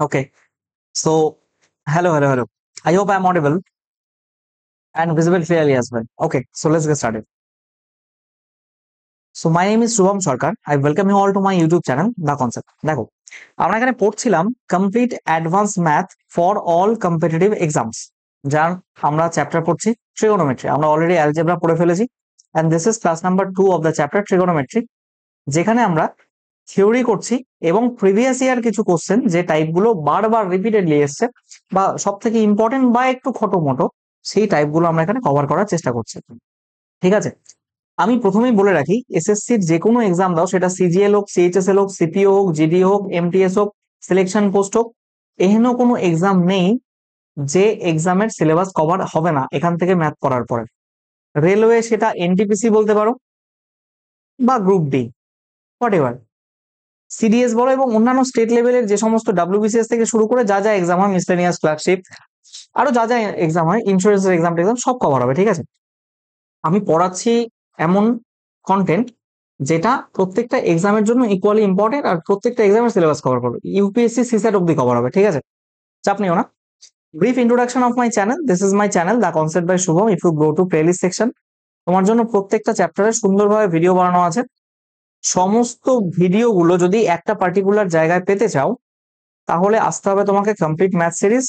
Okay. So, hello. I hope I'm audible and visible clearly as well. Okay. So let's get started. So my name is Shubham Sarkar. I welcome you all to my YouTube channel, The Concept. দেখো, আমরা এখানে পড়ছিলাম complete advance math for all competitive exams, যার আমরা chapter পড়ছি trigonometry. আমরা already algebra পড়ে ফেলেছি and this is class number 2 of the chapter trigonometry, যেখানে আমরা থিওরি করছি এবং প্রিভিয়াস ইয়ার কিছু কোশ্চেন যে টাইপগুলো বারবার রিপিটেডলি এসছে বা সব থেকে ইম্পর্টেন্ট বা একটু খটোমটো, সেই টাইপগুলো আমরা এখানে কভার করার চেষ্টা করছি। ঠিক আছে, আমি প্রথমেই বলে রাখি, এসএসসির যে কোনো এক্সাম দাও, সেটা সিজিএল হোক, সিএইচএসএল হোক, সিপিও হোক, জিডি হোক, এমটিএস হোক, সিলেকশন পোস্ট হোক, এহেন কোনো এক্সাম নেই যে এক্সামের সিলেবাস কভার হবে না এখান থেকে ম্যাথ করার পরে। রেলওয়ে সেটা এনটিপিসি বলতে পারো বা group D, what ever, CDS বলো, এবং অন্যান্য স্টেট লেভেলের যে সমস্ত ডাব্লিউবিসিএস থেকে শুরু করে যা যা এক্সাম হয়, মিসলেনিয়াস ক্লার্কশিপ, আরো যা যা এক্সাম হয়, ইন্স্যুরেন্সের এক্সাম সব কভার হবে। ঠিক আছে, আমি পড়াচ্ছি এমন কন্টেন্ট যেটা প্রত্যেকটা এক্সামের জন্য ইকুয়ালি ইম্পর্টেন্ট আর প্রত্যেকটা এক্সামের সিলেবাস কভার করবে, ইউপিএসসি সিস্যাট অব্দি কভার হবে। ঠিক আছে, চাপ নিও না। Brief introduction of my channel, this is my channel the concept by Shubham. If you go to playlist section, তোমার জন্য প্রত্যেকটা চ্যাপ্টারে সুন্দরভাবে ভিডিও বানানো আছে। সমস্ত ভিডিওগুলো যদি একটা পার্টিকুলার জায়গায় পেতে চাও, তাহলে আসতে হবে তোমাকে complete math series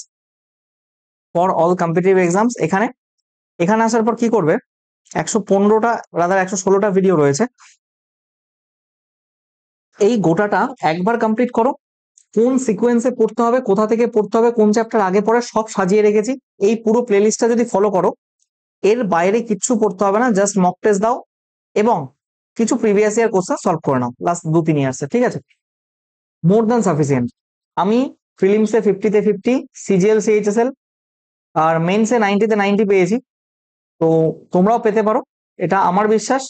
for all competitive exams. এখানে আসার পর কি করবে, 115টা রাদার 116টা ভিডিও রয়েছে, এই গোটাটা একবার কমপ্লিট করো। কোন সিকোয়েন্সে পড়তে হবে, কোথা থেকে পড়তে হবে, কোন চ্যাপ্টার আগে পড়ে, সব সাজিয়ে রেখেছি। এই পুরো প্লেলিস্টটা যদি ফলো করো, এর বাইরে কিচ্ছু পড়তে হবে না, জাস্ট মক টেস্ট দাও এবং কিছু প্রিভিয়াস ইয়ার কোশ্চেন সলভ করে নাও লাস্ট 2-3 ইয়ার্সে। ঠিক আছে, মোর দ্যান সাফিসিয়েন্ট। আমি প্রিলিমসে 50-তে 50, সিজিএল সিএইচএসএল আর মেইনসে 90-তে 90 পেয়েছি, তো তোমরাও পেতে পারো, এটা আমার বিশ্বাস।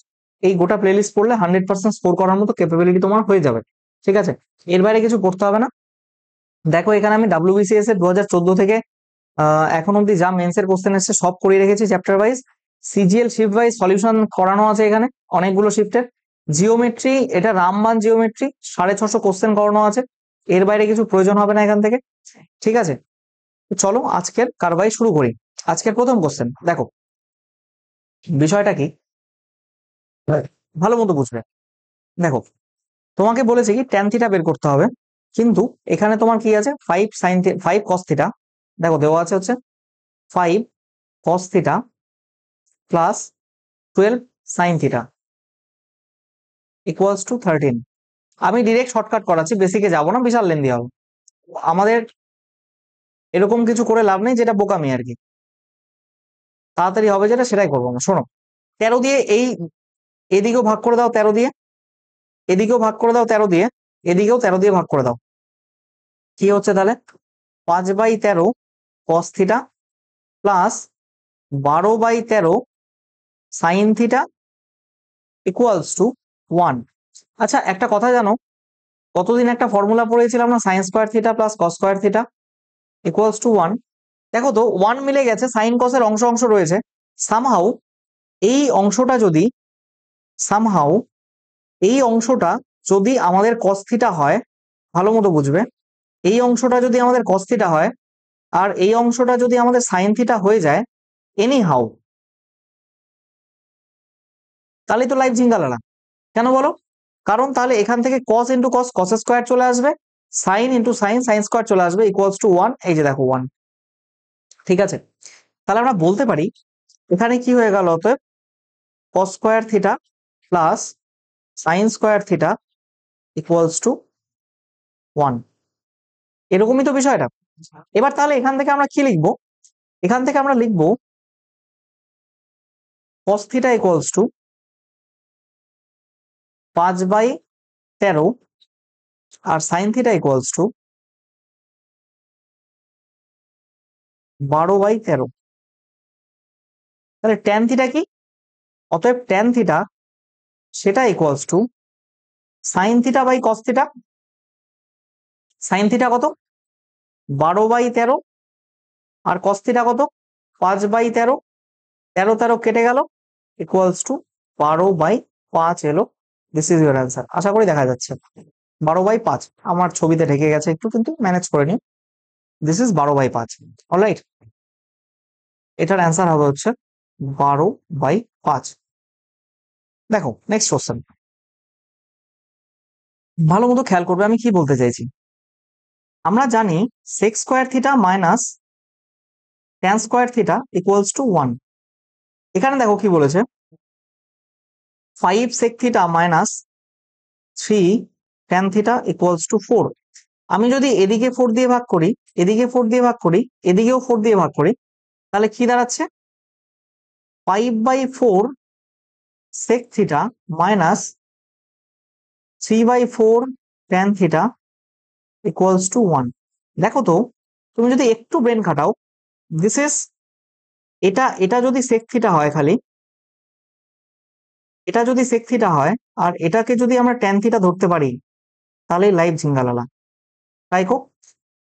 এই গোটা প্লেলিস্ট পড়লে 100% স্কোর করার মতো ক্যাপাবিলিটি তোমার হয়ে যাবে। ঠিক আছে, এর বাইরে কিছু পড়তে হবে না। দেখো, এখানে আমি ডাব্লিউবিসিএস এর 2014 থেকে এখন অব্দি যা মেন্সের কোশ্চেন এসছে সব করিয়ে রেখেছি chapter wise. CGL shift wise solution করানো আছে এখানে, অনেকগুলো শিফটের। জিওমেট্রি, এটা রামবান জিওমেট্রি, 650 কোশ্চেন করানো আছে। এর বাইরে কিছু প্রয়োজন হবে না এখান থেকে। ঠিক আছে, চলো আজকের কারবাই শুরু করি। আজকের প্রথম কোশ্চেন দেখো, বিষয়টা কি ভালো মতো বুঝবে। দেখো, তোমাকে বলেছে কি ট্যান থিটা বের করতে হবে, কিন্তু এখানে তোমার কি আছে, 5 কস থিটা, দেখো দেওয়া আছে হচ্ছে 5 cos theta plus 12 sign theta equals two 13। আমি ডিরেক্ট শর্টকাট করাচ্ছি, বেসিকে যাবো না, বিশাল লেন্দি হবে। আমাদের এরকম কিছু করে লাভ নেই, যেটা বোকামি আর কি। তাড়াতাড়ি হবে যেটা, সেটাই করবো না। শোনো, 13 দিয়ে এই এদিকেও ভাগ করে দাও 13 দিয়ে, এদিকেও ভাগ করে দাও 13 দিয়ে, এদিকেও 13 দিয়ে ভাগ করে দাও। কি হচ্ছে তাহলে, 5/13 cos theta plus 12/13 sign theta equals to 1। আচ্ছা, একটা কথা জানো, কতদিন একটা ফর্মুলা পড়েছিলাম না, sign square theta plus cos square theta equals to 1। দেখো তো 1 মিলে গেছে, সাইন কসের অংশ অংশ রয়েছে। সামহাউ এই অংশটা যদি আমাদের কস থিটা হয়, ভালো মতো বুঝবে, এই অংশটা যদি আমাদের কস থিটা হয় আর এই অংশটা যদি আমাদের সাইন থিটা হয়ে যায় এনি হাউ, তাহলে তো লাইফ জিঙ্গালালা। কেন বলো, কারণ তাহলে এখান থেকে কস ইন্টু কস, কস স্কোয়ার চলে আসবে, sign into sign, sine square চলে আসবে, ইকুয়ালস টু 1। এই যে দেখো 1। ঠিক আছে, তাহলে আমরা বলতে পারি এখানে কি হয়ে গেল, অতএব কস square theta plus sign square theta equals to 1। এরকমই তো বিষয়টা। এবার তাহলে এখান থেকে আমরা কি লিখবো, এখান থেকে আমরা লিখবো কস থিটা ইকুয়ালস টু 5/13 আর সাইন থিটা ইকুয়ালস টু 12/13। তাহলে ট্যান থিটা কি, অতএব ট্যান থিটা সেটা equals to sine theta by cos theta. Sine theta কত, 12/13, আর কস থিটা কত, 5/13। 13 কেটে গেল, ইকুয়ালস টু 12/5 এলো। This is your answer. আশা করি দেখা যাচ্ছে। 12/5 আমার ছবিতে ঢেকে গেছে একটু, কিন্তু ম্যানেজ করে নিই। This is 12/5। অলরাইট, এটার অ্যান্সার হবে হচ্ছে 12/5। দেখো নেক্সট কোশ্চেন, ভালো মতো খেয়াল করবে আমি কি বলতে চাইছি। আমরা জানি sec square theta minus tan square theta equals to 1। এখানে দেখো কি বলেছে, 5 sec theta minus 3 tan theta equals to 4। আমি যদি এদিকে 4 দিয়ে ভাগ করি, এদিকে 4 দিয়ে ভাগ করি, এদিকেও 4 দিয়ে ভাগ করি, তাহলে কি দাঁড়াচ্ছে, 5/4 sec theta minus 3/4 tan theta equals to 1। দেখো তো, তুমি যদি একটু ব্রেন খাটাও, দিস ইজ, এটা এটা যদি সেক থিটা হয়, খালি এটা যদি সেক থিটা হয় আর এটাকে যদি আমরা ট্যান থিটা ধরতে পারি, তাহলে লাইভ ঝিঙ্গালালা, তাই কো।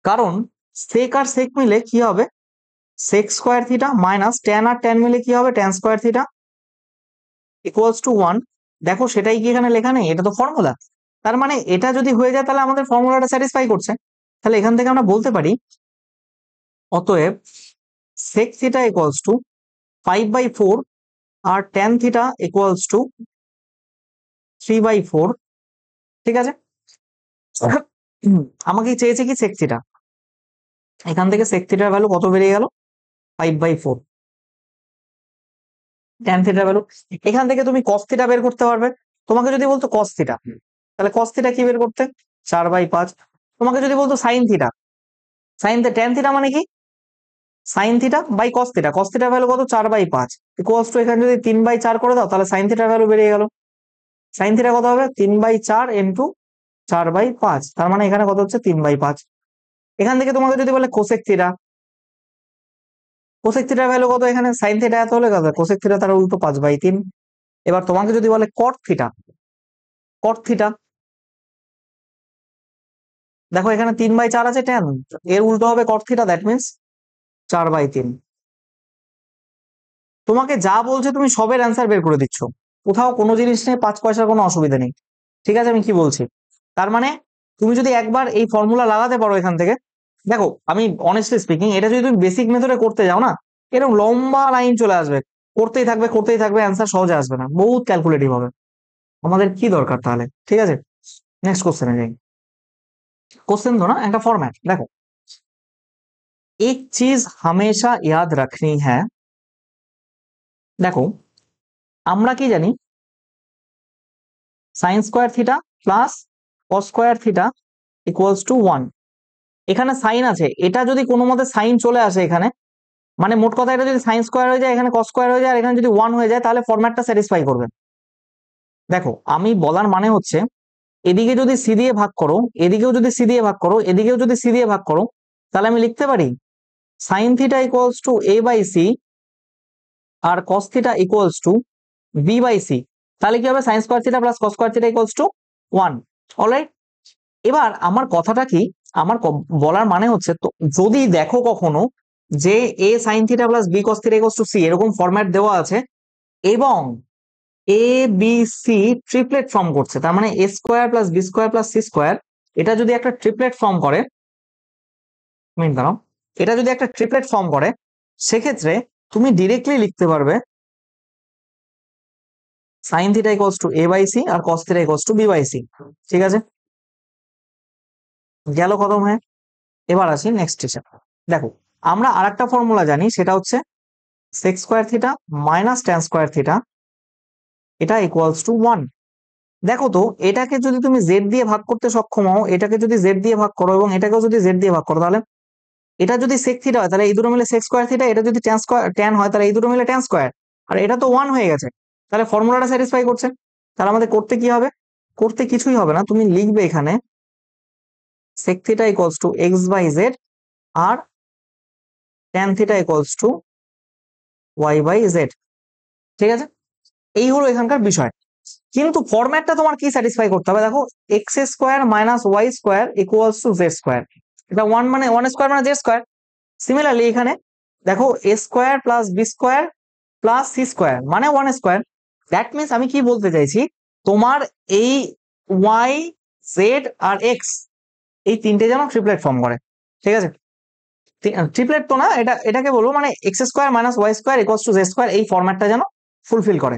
কারণ সেক আর সেক মিলে কি হবে, sec square theta minus tan আর ট্যান মিলে কি হবে, tan square theta equals to 1। দেখো সেটাই কি এখানে লেখা নেই, এটা তো ফর্মুলা। তার মানে এটা যদি হয়ে যায় তাহলে আমাদের ফর্মুলাটা স্যাটিসফাই করছে। তাহলে এখান থেকে আমরা বলতে পারি অতএব সেক থিটা ইকুয়ালস টু 5/4 আর ট্যান থিটা ইকুয়ালস টু 3/4। ঠিক আছে, আমাকে চেয়েছে কি সেক থিটা, এখান থেকে সেক থিটার ভ্যালু কত বেরিয়ে গেল, 5/4। ট্যান থিটার ভ্যালু, এখান থেকে তুমি কস থিটা বের করতে পারবে। তোমাকে যদি বলতো কস থিটা, তাহলে কস থিটা কি বের করতে, 4/5। তোমাকে যদি বলতো সাইন থিটা, ট্যান থিটা মানে কি, sine theta by cos theta, cos থিটার ভ্যালু কত, 4/5 ইকুয়ালস টু, এখানে যদি 3/4 করে দাও তাহলে সাইন থিটার ভ্যালু বেরিয়ে গেল। সাইন থিটা কত হবে, 3/4 ইন্টু 4/5, তার মানে এখানে কত হচ্ছে, 3/5। এখান থেকে তোমাকে যদি বলে কোসেক থিটা, কোসেক থিটার ভ্যালু কত, এখানে সাইন থিটা এত হলে কত, কোসেক থিটা তার উল্টো 5/3। এবার তোমাকে যদি বলে কট থিটা, কট থিটা, দেখো এখানে 3/4 আছে ট্যান, এর উল্টো হবে কট থিটা, দ্যাট মিনস 4/3। তোমাকে যা বলছে তুমি সবের অ্যান্সার বের করে দিচ্ছ, কোথাও কোনো জিনিস নিয়ে 5 পয়সার কোনো অসুবিধা নেই। ঠিক আছে, আমি কি বলছি, তার মানে তুমি যদি একবার এই ফর্মুলা লাগাতে পারো এখান থেকে, দেখো আমি অনেস্টলি স্পিকিং, এটা যদি তুমি বেসিক মেথডে করতে যাও না, এরকম লম্বা লাইন চলে আসবে, করতেই থাকবে করতেই থাকবে, অ্যান্সার সহজে আসবে না, বহুত ক্যালকুলেটিভ হবে। আমাদের কি দরকার তাহলে। ঠিক আছে, নেক্সট কোশ্চেনে যাই। क्वेश्चन दो ना, एक फॉर्मेट देखो, एक चीज हमेशा याद रखनी है। देखो আমরা কি জানি, sin square theta plus cos square theta equals to 1। এখানে সাইন আছে, এটা যদি কোনো মতে সাইন চলে আসে এখানে, মানে মোট কথা এটা যদি সাইন স্কয়ার হয়ে যায়, এখানে cos স্কয়ার হয়ে যায়, আর এখানে যদি 1 হয়ে যায়, তাহলে ফরম্যাটটা স্যাটিসফাই করবে। দেখো আমি বলার মানে হচ্ছে, এদিকে যদি সি দিয়ে ভাগ করো, এদিকেও যদি সি দিয়ে ভাগ করো, এদিকেও যদি সি দিয়ে ভাগ করো, তাহলে আমি লিখতে পারি sine theta equals to a by C আর cos theta equals to b by C. তাহলে কি হবে, sine square theta plus cos square theta equals to 1। Alright, এবার আমার কথাটা কি, আমার বলার মানে হচ্ছে, তো যদি দেখো কখনো যে a sine theta plus b cos theta equals two c এরকম ফরম্যাট দেওয়া আছে, এবং a b c triplet form করছে, তার মানে a square plus b square plus c square, এটা যদি একটা ট্রিপলেট ফর্ম করে, মিনিট দাঁড়াও, এটা যদি একটা ট্রিপলেট ফর্ম করে, সেক্ষেত্রে তুমি ডিরেক্টলি লিখতে পারবে sine theta equals to a by C আর cos theta equals to b by C. ঠিক আছে, গেল খতম হয়ে। এবার আসি নেক্সট স্টেপ। দেখো আমরা আরেকটা ফর্মুলা জানি, সেটা হচ্ছে sec square theta minus tan square theta, এটা ইকুয়ালস টু 1। দেখো তো, এটাকে যদি তুমি জেড দিয়ে ভাগ করতে সক্ষম হও, এটাকে যদি জেড দিয়ে ভাগ করো এবং এটাকেও যদি জেড দিয়ে ভাগ করো, তাহলে এটা যদি সেক থিটা হয় তাহলে এই দুটো মিলে সেক স্কয়ার থিটা, এটা যদি ট্যান স্কয়ার ট্যান হয় তাহলে এই দুটো মিলে ট্যান স্কয়ার, আর এটা তো 1 হয়ে গেছে, তাহলে ফর্মুলাটা স্যাটিসফাই করছে। তাহলে আমাদের করতে কি হবে, করতে কিছুই হবে না, তুমি লিখবে এখানে sec theta equals to x by z R tan theta equals to y by z। ঠিক আছে, এই হলো এখানকার বিষয়। কিন্তু ফরম্যাটটা তোমার কি স্যাটিসফাই করতে হবে, দেখো X square minus Y square equals to Z square, এটা 1 মানে 1 স্কোয়ার মানে জেড স্কোয়ার। সিমিলারলি এখানে দেখো A square plus B square plus C square মানে 1 স্কোয়ার। দ্যাট মিনস আমি কি বলতে চাইছি, তোমার এই ওয়াই জেড আর এক্স, এই তিনটে যেন ট্রিপলেট ফর্ম করে। ঠিক আছে, ট্রিপলেট তো না, এটাকে বলবো মানে X square minus Y square equals to Z square, এই ফরম্যাটটা যেন ফুলফিল করে।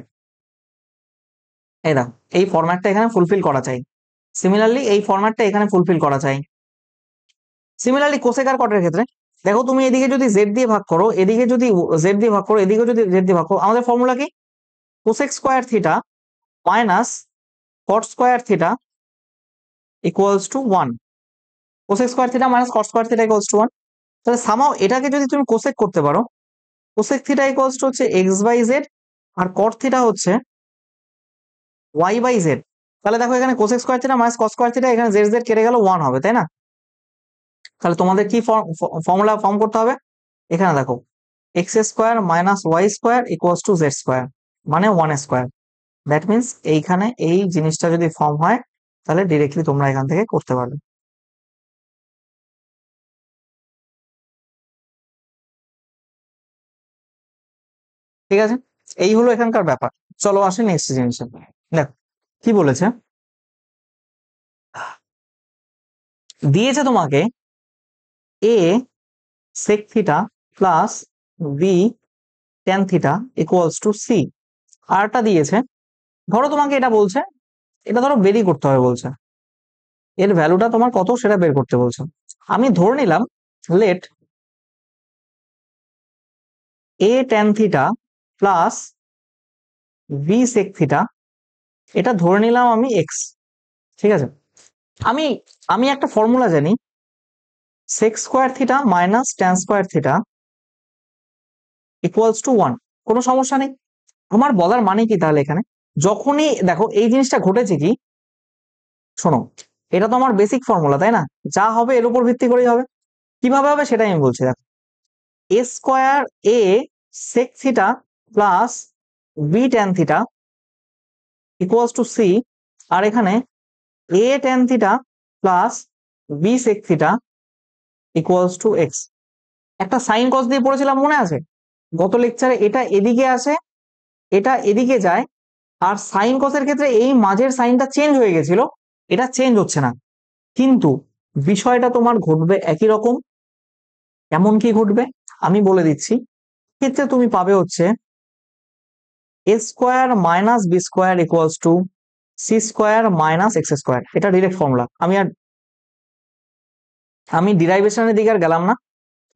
এই দেখো এই ফরম্যাটটা এখানে ফুলফিল করা চাই। সিমিলারলি এই ফরম্যাটটা এখানে ফুলফিল করা চাই। সিমিলারলি কোসেক আর কটের ক্ষেত্রে দেখো, তুমি এদিকে যদি জেড দিয়ে ভাগ করো, এদিকে যদি জেড দিয়ে ভাগ করো, এদিকে যদি জেড দিয়ে ভাগ করো, আমাদের ফর্মুলা কি? Cosec square theta minus cot square theta equals to 1। Cosec square theta minus cot square theta equals to 1। তাহলে সামাও এটাকে যদি তুমি কোসেক করতে পারো, কোসেক থিটা ইকুয়ালস টু হচ্ছে এক্স বাই জেড, আর কট থিটা হচ্ছে ওয়াই বাই জেড। তাহলে দেখো এখানে cosec square theta minus cot square theta, এখানে জেড জেড কেটে গেল, 1 হবে, তাই না? তাহলে তোমাদের কি ফর্মুলা ফর্ম করতে হবে? এখানে দেখো X square minus Y square equals to Z square, মানে 1 স্কোয়ার। দ্যাট মিনস এইখানে এই জিনিসটা যদি ফর্ম হয়, তাহলে ডিরেক্টলি তোমরা এখান থেকে করতে পারবে। ঠিক আছে, এই হলো এখানকার ব্যাপার। চলো আসি নেক্সট জিনিসে। দেখো কি বলেছে, দিয়েছে তোমাকে A sec theta plus B tan theta equals to C. আরটা দিয়েছে, ধরো তোমাকে এটা বলছে, এটা ধরো বেরই করতে হবে বলছে, এর ভ্যালুটা তোমার কত সেটা বের করতে বলছে। আমি ধরে নিলাম let A tan theta plus B sec theta, এটা ধরে নিলাম আমি এক্স। ঠিক আছে, আমি আমি একটা ফর্মুলা জানি, sec square theta minus tan square theta equals to 1। কোনো সমস্যা নেই। আমার বলার মানে কি তাহলে এখানে, যখনই দেখো এই জিনিসটা ঘটেছে কি, শোনো, এটা তো আমার বেসিক ফর্মুলা, তাই না? যা হবে এর উপর ভিত্তি করেই হবে। কিভাবে হবে সেটাই আমি বলছি। দেখো A square A sec theta plus B tan theta equals to C, আর এখানে A tan theta plus B sec theta equals to x. একটা সাইন কস দিয়ে পড়েছিলাম, মনে আছে গত লেকচারে? এটা এদিকে আসে, এটা এদিকে যায়, আর সাইন কসের ক্ষেত্রে এই মাঝের সাইনটা চেঞ্জ হয়ে গেছিল, এটা চেঞ্জ হচ্ছে না, কিন্তু বিষয়টা তোমার ঘটবে একই রকম। এমন কি ঘটবে আমি বলে দিচ্ছি। ক্ষেত্রে তুমি পাবে হচ্ছে A square minus B square equals to C square minus x square. এটা ডিরেক্ট ফর্মুলা, আমি ডিরাইভেশনের দিকে আর গেলাম না।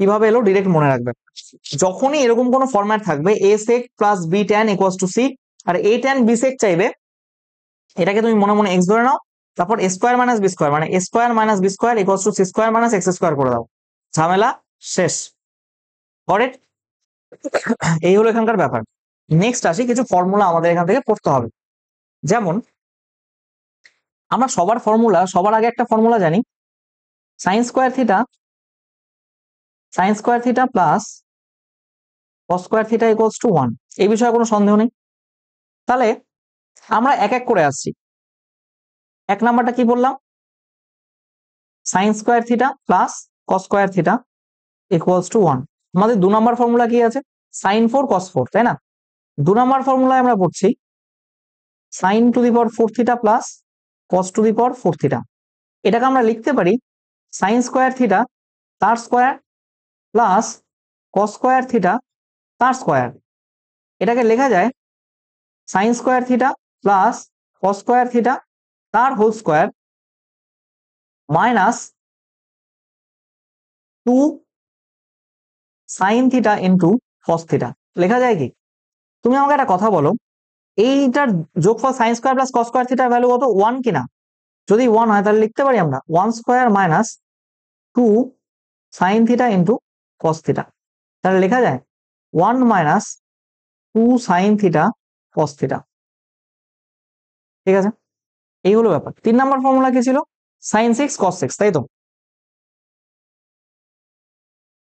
কিভাবে এলো ডিরেক্ট মনে রাখবে। যখনই এরকম কোনো ফরম্যাট থাকবে a sec plus B tan equals to C, আর এ ট্যান বি সেক চাইবে, এটাকে তুমি মনে মনে এক্স ধরে নাও, তারপর a square minus B square মানে a square minus B square equals to C square minus x square করে দাও, ঝামেলা শেষ। কারেক্ট? এই হলো এখানকার ব্যাপার। নেক্সট আসি, কিছু ফর্মুলা আমাদের এখান থেকে পড়তে হবে। যেমন আমরা সবার আগে একটা ফর্মুলা জানি, sign square theta plus cos square theta equals to 1। এই বিষয়ে কোনো সন্দেহ নেই। তাহলে আমরা এক এক করে আসছি। এক নাম্বারটা কি বললাম? Sign square theta plus cos square theta equals to 1। আমাদের 2 নম্বর ফর্মুলা কি আছে? সাইন 4 কস 4, তাই না? 2 নম্বর ফর্মুলায় আমরা পড়ছি sine to the power 4 theta plus cos to the power 4 theta. এটাকে আমরা লিখতে পারি সাইন স্কোয়ার থিটা তার square plus cos square theta তার স্কোয়ার। এটাকে লেখা যায় sine square theta plus cos square theta তার whole square minus 2 sine theta into cos theta. লেখা যায় কি? তুমি আমাকে একটা কথা বলো, এইটার যোগফল sine square plus cos square থিটার ভ্যালু কত? 1 কিনা? যদি 1 হয় তাহলে লিখতে পারি আমরা 1 square minus 2 sine theta into cos theta. তাহলে লেখা যায় 1 minus 2 sine theta cos theta. ঠিক আছে, এই হলো ব্যাপার। 3 নম্বর ফর্মুলা কি ছিল? সাইন 6 কস 6, তাই তো?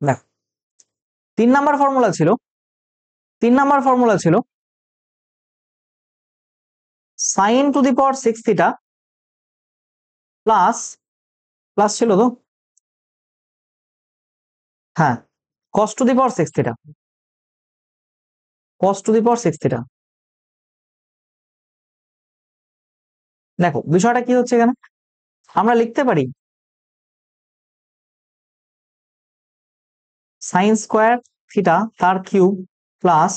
দেখ 3 নম্বর ফর্মুলা ছিল, 3 নম্বর ফর্মুলা ছিল sine to the power 6 theta plus, plus ছিল তো, হ্যাঁ, cos to the power 6 theta, cos to the power 6 theta. দেখো বিষয়টা কি হচ্ছে এখানে, আমরা লিখতে পারি সাইন স্কোয়ার থিটা তার cube plus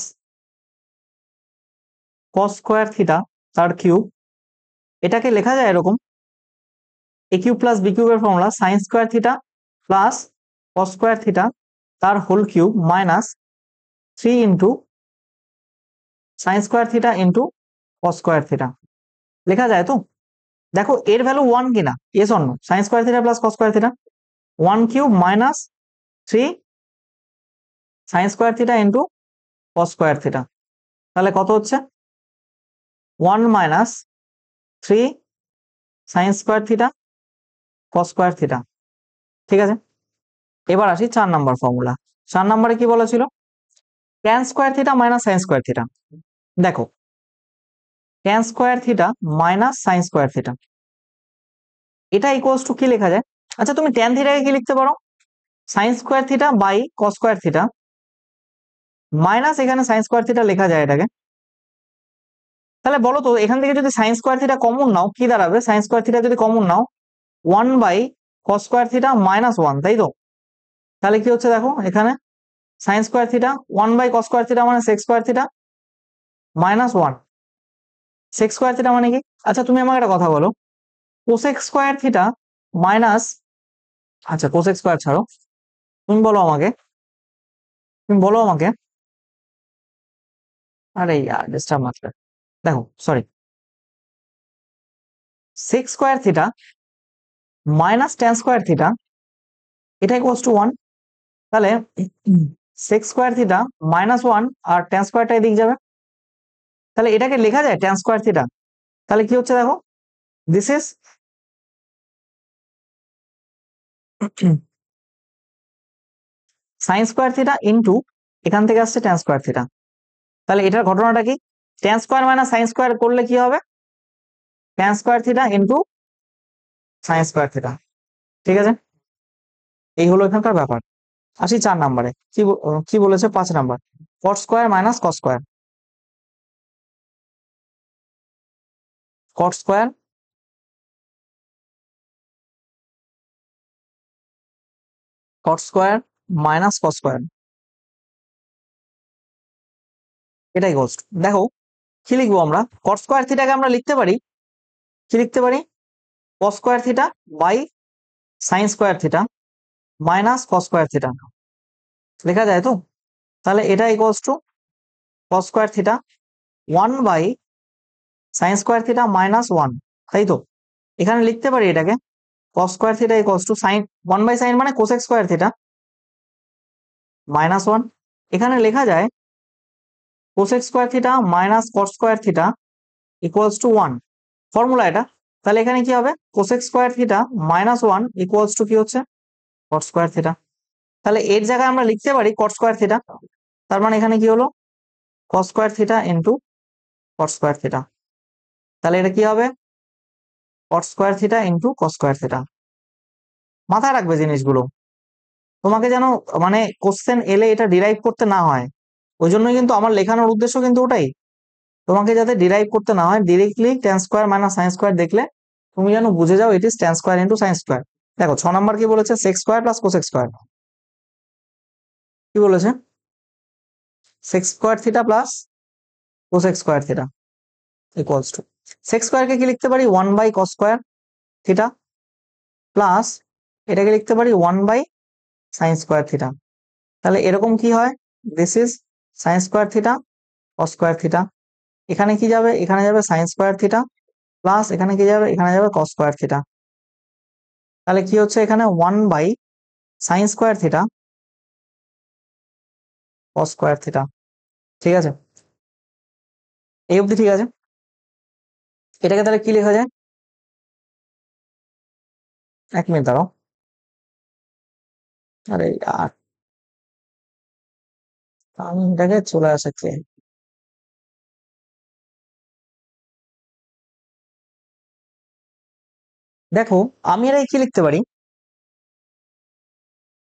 cos square theta তার কিউব, এটাকে লেখা যায় এরকম, এ কিউব প্লাস বি কিউবের formula sine square theta plus cos square theta তার whole cube minus 3 sine square theta into cos square theta. লেখা যায় তো? দেখো এর ভ্যালু 1 কিনা, yes or no? Sine square theta plus cos square theta 1 cube minus 3 sine square theta into cos square theta, তাহলে কত হচ্ছে? 1 minus 3 sine square theta cos square theta. ঠিক আছে, এবার আসি 4 নাম্বার ফর্মুলা। 4 নাম্বারে কি বলা ছিল? Tan square theta minus sine square theta. দেখো tan square theta minus sine square theta, এটা ইকুয়ালস টু কি লেখা যায়? আচ্ছা তুমি ট্যান থিটাকে কি লিখতে পারো? Sine square theta by cos square theta minus এখানে সাইন স্কোয়ার থিটা লেখা যায় এটাকে। তাহলে বলো তো এখান থেকে যদি সাইন স্কোয়ার থিটা কমন নাও কি দাঁড়াবে? সাইন স্কোয়ার থিটা যদি কমন নাও 1 by cos square theta minus 1, তাই তো? তাহলে কি হচ্ছে দেখো এখানে sine square theta 1 by cos square theta মানে sec square theta minus 1, sec square theta মানে কি? আচ্ছা তুমি আমাকে একটা কথা বলো, কোসেক স্কোয়ার থিটা মাইনাস, আচ্ছা কোসেক স্কোয়ার ছাড়ো, তুমি বলো আমাকে, তুমি বলো আমাকে, আরে ইয়ার ডিস্টার্ব মাত্র, দেখো sorry, sec square theta minus tan square theta এটা ইকুয়ালস টু 1, তাহলে সেক স্কোয়ার থিটা মাইনাস 1 আর ট্যান স্কোয়ারটা এদিক যাবে, তাহলে এটাকে লেখা যায় ট্যান স্কোয়ার থিটা। তাহলে কি হচ্ছে দেখো, this is sign square theta into এখান থেকে আসছে ট্যান স্কোয়ার থিটা। তাহলে এটার ঘটনাটা কি? Tan square minus sine square করলে কি হবে? Tan square theta into sine square theta. ঠিক আছে, এই হলো এখানকার ব্যাপার। আসি 4 নাম্বারে, কি বলেছে 5 number, cot square minus cos square. Cot square cot square minus cos square, এটাই গোস্ট। দেখো কি লিখবো আমরা? কট স্কোয়ার থিটাকে আমরা লিখতে পারি, কি লিখতে পারি? Cos square theta by sine square theta minus cos square theta, লেখা যায় তো? তাহলে এটা equals to cos square theta 1 by sine square theta minus 1, তাই তো? এখানে লিখতে পারি এটাকে cos square theta equals to sine 1 by sine মানে কোসেক স্কোয়ার থিটা মাইনাস 1, এখানে লেখা যায় cosec square theta minus cot square theta equals to 1, formula এটা। তাহলে এখানে কি হবে? Cosec square theta minus 1 equals to কি হচ্ছে? কট স্কোয়ার থিটা। তাহলে এর জায়গায় আমরা লিখতে পারি কট স্কোয়ার থিটা, তার মানে এখানে কি হলো? কস square theta into cot square theta. তাহলে এটা কি হবে? কট square theta into cos square theta. মাথায় রাখবে জিনিসগুলো, তোমাকে যেন মানে কোশ্চেন এলে এটা ডিরাইভ করতে না হয়, ওই জন্যই কিন্তু আমার লেখানোর উদ্দেশ্য কিন্তু ওটাই, তোমাকে যাতে ডিরাইভ করতে না হয়, directly tan square minus sine square দেখলে তুমি যেন বুঝে যাও it is tan square into sine square. দেখো 6 নম্বর কি বলেছে? Sec square plus cosec square, কি বলেছে? Sec square theta plus cosec square theta equals to, sec স্কোয়ারকে কি লিখতে পারি? 1 by cos square theta plus এটাকে লিখতে পারি 1 বাই সাইন স্কোয়ার থিটা। তাহলে এরকম কি হয়? This is sign square theta cos square theta, এখানে কি যাবে? এখানে যাবে সাইন স্কোয়ার থিটা প্লাস এখানে কি যাবে? এখানে যাবে কস স্কোয়ার থিটা। তাহলে কি হচ্ছে এখানে? 1 by sine square theta cos square theta. ঠিক আছে, এই অবধি ঠিক আছে। এটাকে তাহলে কি লেখা যায়? 1 মিনিট দাঁড়াও, আরে আর আমি এটাকে চলে আসছে। দেখো আমি এটা কি লিখতে পারি?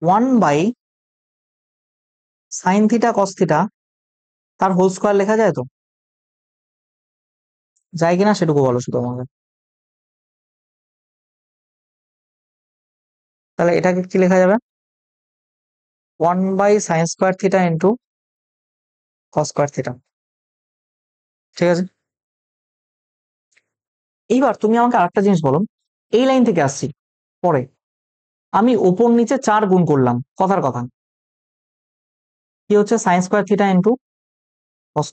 1 by sine theta cos theta তার হোল স্কোয়ার লেখা যায় তো? যায় কিনা সেটুকু বলো শুধু আমাকে। তাহলে এটাকে কি লেখা যাবে? 1/sin² into cos²। ঠিক আছে, এইবার তুমি আমাকে আরেকটা জিনিস বলো, এই লাইন থেকে আসছি, পরে আমি ওপর নিচে 4 গুণ করলাম, কথার কথা কি হচ্ছে sin² ইন্টু cos²।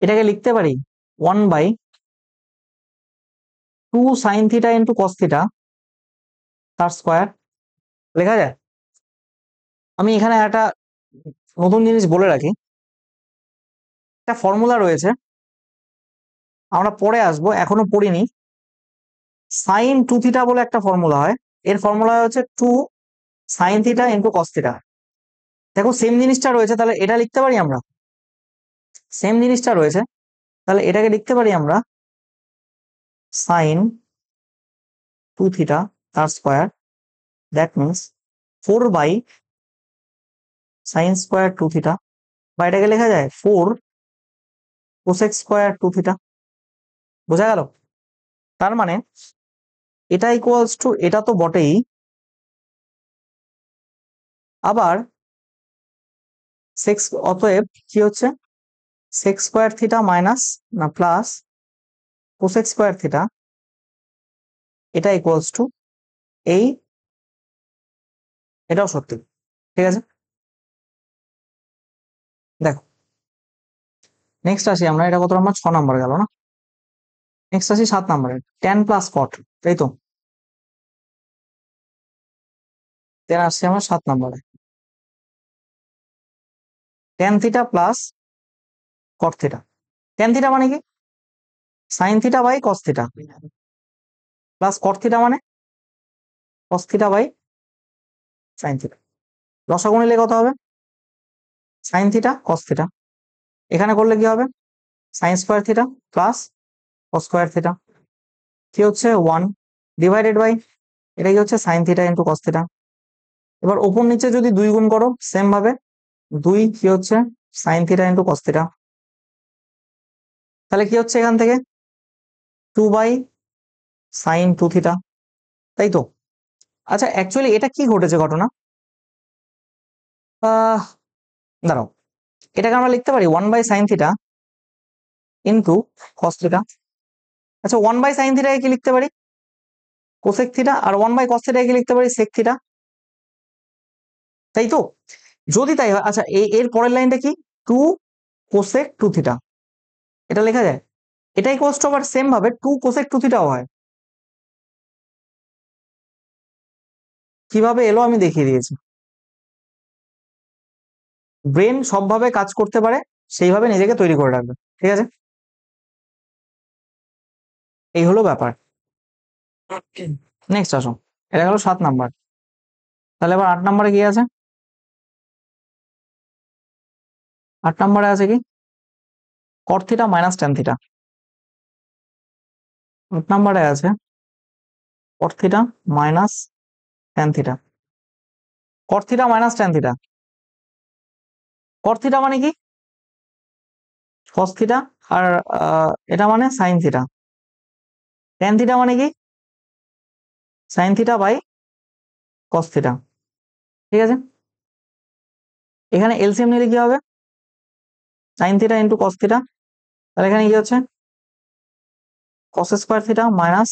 এটাকে লিখতে পারি 1/2sin² ইন্টু cos², তার স্কোয়ার লেখা যায়। আমি এখানে একটা নতুন জিনিস বলে রাখি, একটা ফর্মুলা রয়েছে, আমরা পরে আসবো, এখনো পড়িনি। sin2θ বলে একটা ফর্মুলা হয়, এর ফর্মুলা হচ্ছে 2sin θ ইন্টু cos²। দেখো সেম জিনিসটা রয়েছে, তাহলে এটা লিখতে পারি আমরা, সেম জিনিসটা রয়েছে, তাহলে এটাকে লিখতে পারি আমরা sin2θ তার স্কোয়ার, দ্যাট মিনস 4/sin²2θ, বা এটাকে লেখা যায় 4cos²2θ। বোঝা গেল? তার মানে এটা ইকুয়ালস টু, এটা তো বটেই, আবার অতএব কি হচ্ছে sec² মাইনাস না প্লাস cosec², এটা ইকুয়ালস টু এই, এটাও সত্যি। ঠিক আছে, দেখো নেক্সট আসি আমরা, এটা কত নম্বর, 6 নম্বর গেল না, নেক্সট আসি 7 নম্বরে, tan প্লাস cot, তাই তো, দেন আসছি আমরা 7 নম্বরে, tan θ প্লাস cot θ। tan θ মানে কি, sin θ by cos θ, plus cot θ মানে cos θ বাই sin θ। লসাগু নিলে কত হবে, sin θ cos θ, এখানে করলে কি হবে sin²θ প্লাস cos²θ, কি হচ্ছে 1 ডিভাইডেড বাই, এটা কি হচ্ছে sin θ ইন্টু cos θ। এবার ওপর নিচে যদি 2 গুণ করো সেম ভাবে, 2 কি হচ্ছে sin θ ইন্টু cos θ, তাহলে কি হচ্ছে এখান থেকে 2/sin2θ, তাই তো। আচ্ছা অ্যাকচুয়ালি এটা কি ঘটেছে ঘটনা, আহ দাঁড়াও, এটাকে আমরা লিখতে পারি 1/sin θ ইন্টু cos θ। আচ্ছা 1/sin θ কি লিখতে পারি cosec θ, আর 1/cos θ কি লিখতে পারি sec θ, তাই তো। যদি তাই হয়, আচ্ছা এর পরের লাইনটা কি 2cosec2θ, এটা লেখা যায়, এটাই কষ্ট, আবার সেম ভাবে 2cosec2θও হয়। কিভাবে এলো আমি দেখিয়ে দিয়েছি, ব্রেন সবভাবে কাজ করতে পারে, সেইভাবে নিজেকে তৈরি করে রাখবে। ঠিক আছে, এই হলো ব্যাপার। নেক্সট আসো, এটা গেল 7 নাম্বার, তাহলে এবার 8 নম্বরে কি আছে, 8 নম্বরে আছে কি cot θ মাইনাস tan θ। 8 নম্বরে আছে cot θ minus tan θ। cot θ minus tan θ, cot θ মানে কি cos θ, আর এটা মানে sin θ। tan θ মানে কি sin θ বাই cos θ। ঠিক আছে, এখানে এলসিএম নিলে কি হবে sin θ ইন্টু cos θ, তাহলে এখানে কি হচ্ছে cos²θ মাইনাস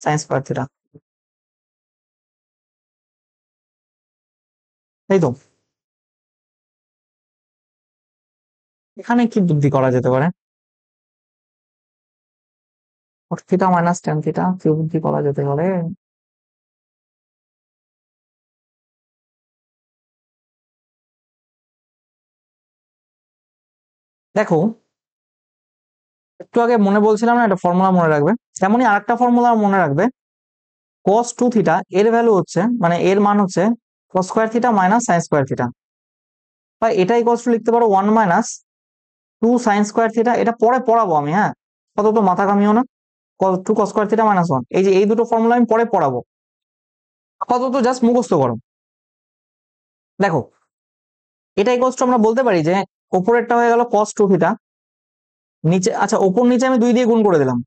sin²θ, তাই তো। এখানে কি বুদ্ধি করা যেতে পারে, cot θ মাইনাস tan θ, কি বুদ্ধি করা যেতে পারে, দেখো একটু আগে মনে বলছিলাম না একটা ফর্মুলা মনে রাখবে, তেমনই আরেকটা ফর্মুলা মনে রাখবে, cos2θ এর ভ্যালু হচ্ছে, মানে এর মান হচ্ছে cos²θ মাইনাস sin²θ, বা এটাই কষ্ট লিখতে পারো 1 মাইনাস 2sin²θ। এটা পরে পড়াবো আমি, হ্যাঁ কত তো মাথা কামিও না, 2cos²θ মাইনাস 1, এই যে এই দুটো ফর্মুলা আমি পরে পড়াবো, আপাতত জাস্ট মুখস্থ করো। দেখো এটাই কষ্ট আমরা বলতে পারি যে ওপরেরটা হয়ে গেল cos2θ, নিচে, আচ্ছা ওপর নিচে আমি 2 দিয়ে গুণ করে দিলাম,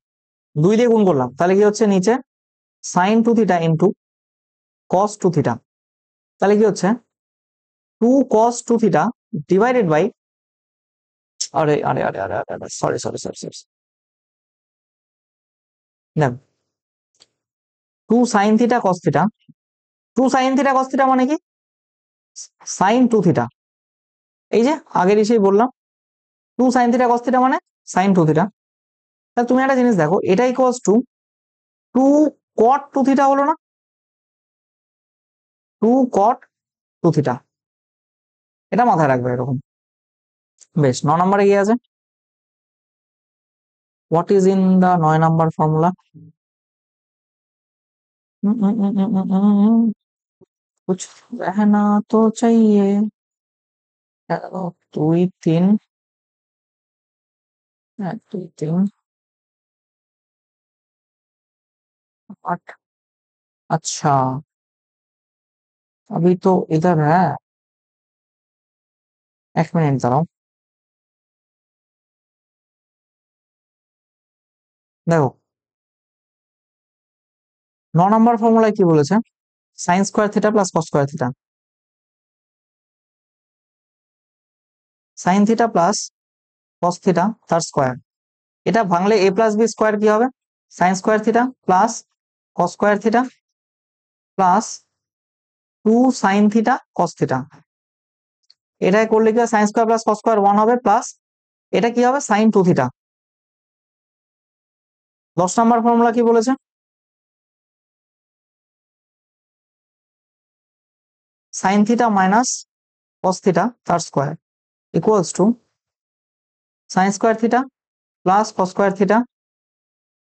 2 দিয়ে গুণ করলাম, তাহলে কি হচ্ছে নিচে sin2θ ইন্টু cos2θ। তাহলে কি হচ্ছে 2 cos 2 থিটা ডিভাইডেড বাই, আরে আরে আরে আরে আরে সরি সরি সরি সরি, দেখ 2 sin θ cos θ, 2 sin θ cos θ মানে কি sin 2 থিটা, এই যে আগের এসেই বললাম 2 sin θ cos θ মানে sin 2 থিটা। তাহলে তুমি একটা জিনিস দেখো, এটা ইকুয়ালস টু 2 cot 2 থিটা হলো না, 2 cot 2 থিটা, এটা মাথায় রাখবে এরকম। বেশ, 9 নম্বরে কি আছে, what is in the 9 number formula, कुछ रहना तो चाहिए, 2 3 2 3 8, अच्छा अभी तो इधर है, 1 मिनट दाঁড়াও, দেখো 9 নম্বর ফর্মুলায় কি বলেছে, sign square theta plus cos square theta, sine theta plus কস থিটা তার স্কোয়ার, এটা ভাঙলে a প্লাস বি স্কোয়ার কি হবে, sign square theta plus cos square theta plus 2 sin θ cos θ, এটাই করলে কি sine square plus cos square 1 হবে, plus এটা কি হবে sin 2 থিটা। 10 নম্বর ফর্মুলা কি বলেছে, sine theta minus cos theta তার square equals to sine square theta plus cos square theta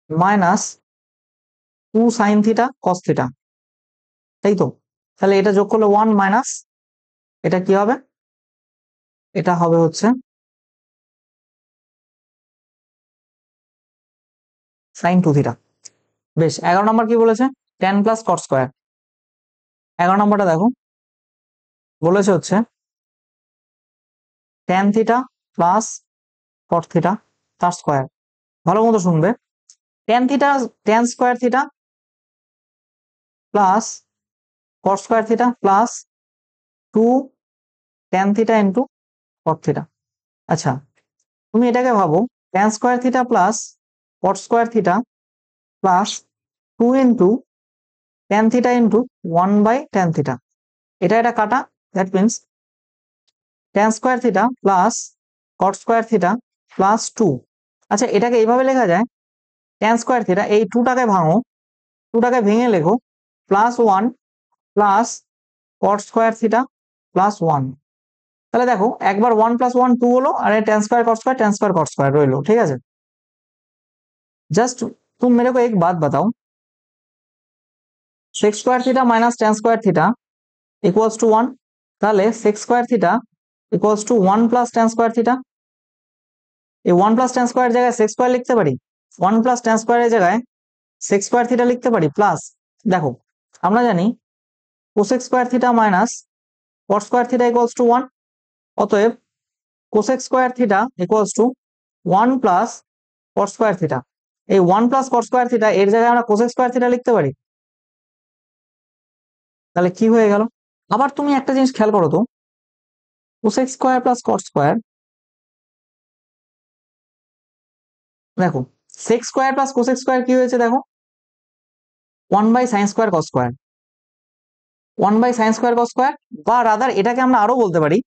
minus 2 sin θ cos θ, তাই তো। তাহলে এটা যোগ করলে 1 মাইনাস এটা কি হবে, এটা হবে হচ্ছে sin 2 থিটা। বেশ, 11 নম্বর কি বলেছে, tan প্লাস কট স্কোয়ার, 11 নম্বরটা দেখো, বলেছে হচ্ছে tan theta plus cot theta তার স্কোয়ার, ভালো মতো শুনবে, tan theta tan square theta plus cot square theta plus 2 tan theta into cot theta. আচ্ছা, তুমি এটাকে ভাবো tan square theta plus cot square theta plus 2 into tan theta into 1/tan θ, এটা কাটা, that means tan square theta plus cot square theta plus 2। আচ্ছা, এটাকে এইভাবে লেখা যায়, tan স্কোয়ার থিটা এই 2টাকে ভাঙো, 2টাকে ভেঙে লেখো plus 1 plus cot square theta plus 1। তাহলে দেখো একবার 1 প্লাস 1 2 হলো, আর tan स्क्वायर कॉट स्क्वायर রইলো, ঠিক আছে। जस्ट तुम मेरे को एक बात बताओ, sec square theta minus tan square theta equals to 1, তাহলে sec square theta equals to 1 plus tan square theta, এই 1 প্লাস tan স্কোয়ার জায়গায় সেক্স স্কোয়ার লিখতে পারি, 1 প্লাস tan স্কোয়ারের জায়গায় সেক্স স্কোয়ার থিটা লিখতে পারি, প্লাস দেখো আমরা জানি cosec square theta minus cot square theta equals to 1, অতএব cosec square theta equals to 1 plus cot square theta, এই 1 প্লাস কট স্কোয়ার থিটা এর জায়গায় আমরা কোসেক স্কোয়ার থিটা লিখতে পারি, তাহলে কি হয়ে গেল। আবার তুমি একটা জিনিস খেয়াল করো তো, cosec square plus cot square, দেখো sec square plus cosec square কি হয়েছে দেখো, 1/sin² cos² 1/sin² cos², বা রাদার এটাকে আমরা আরো বলতে পারি,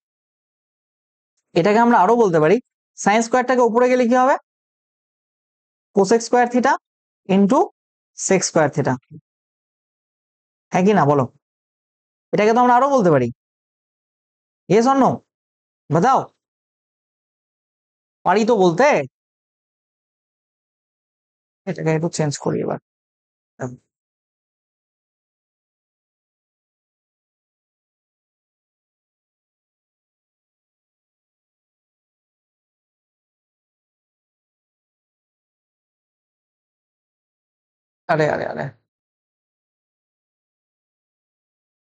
সাইন স্কোয়ারটাকে উপরে গেলে কি হবে, cosec square theta into sex square theta, হ্যাঁ কি না বলো, এটাকে তো আমরা আরো বলতে পারি, ইয়েস অর নো, বাতাও, পারি তো বলতে, এটাকে একটু চেঞ্জ করি এবার, আরে আরে আরে,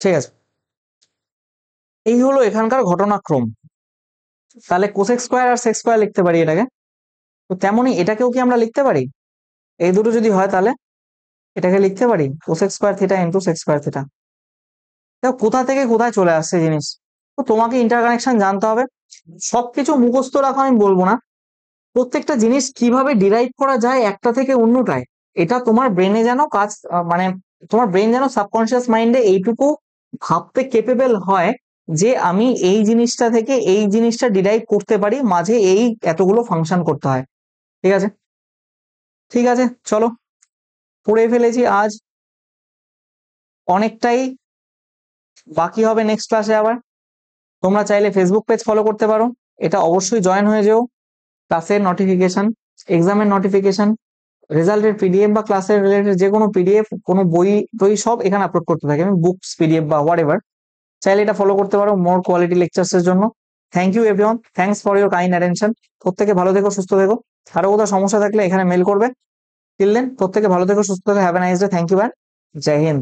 ঠিক আছে, এই হলো এখানকার ঘটনাক্রম। তাহলে কোসেক স্কোয়ার আর সেক্স স্কোয়ার লিখতে পারি এটাকে, তো তেমনি এটাকেও কি আমরা লিখতে পারি, এই দুটো যদি হয় তাহলে এটাকে লিখতে পারি cosec square theta into sex square theta, দেখো কোথা থেকে কোথায় চলে আসছে জিনিস। তো তোমাকে ইন্টারকানেকশন জানতে হবে। সবকিছু মুখস্থ রাখো আমি বলবো না, প্রত্যেকটা জিনিস কিভাবে ডিরাইভ করা যায় একটা থেকে অন্যটায়, এটা তোমার ব্রেনে যেন কাজ মানে তোমার ব্রেন যেন সাবকনশিয়াস মাইন্ডে এইটুকু ভাবতে কেপেবল হয় যে আমি এই জিনিসটা থেকে এই জিনিসটা ডিরাইভ করতে পারি, মাঝে এই এতগুলো ফাংশন করতে হয়। ঠিক আছে, ঠিক আছে, চলো, পড়ে ফেলেছি আজ অনেকটাই, বাকি হবে নেক্সট ক্লাসে আবার। তোমরা চাইলে ফেসবুক পেজ ফলো করতে পারো, এটা অবশ্যই জয়েন হয়ে যেও। ক্লাসের নোটিফিকেশন, এক্সামের নোটিফিকেশন, রেজাল্টের পিডিএফ বা ক্লাসের রিলেটেড যে কোনো পিডিএফ, কোনো বই টই সব এখানে আপলোড করতে থাকি আমি, বুকস পিডিএফ বা হোয়াট এভার। চাইলে এটা ফলো করতে পারো মোর কোয়ালিটি লেকচার্স এর জন্য। Thank you everyone, thanks for your kind attention. প্রত্যেকে ভালো থেকো, সুস্থ থেকো। আরো কোথাও সমস্যা থাকলে এখানে মেল করবে। টিল দেন প্রত্যেকে ভালো থেকো, সুস্থ থেকো, have a nice day, thank you, Jai Hind.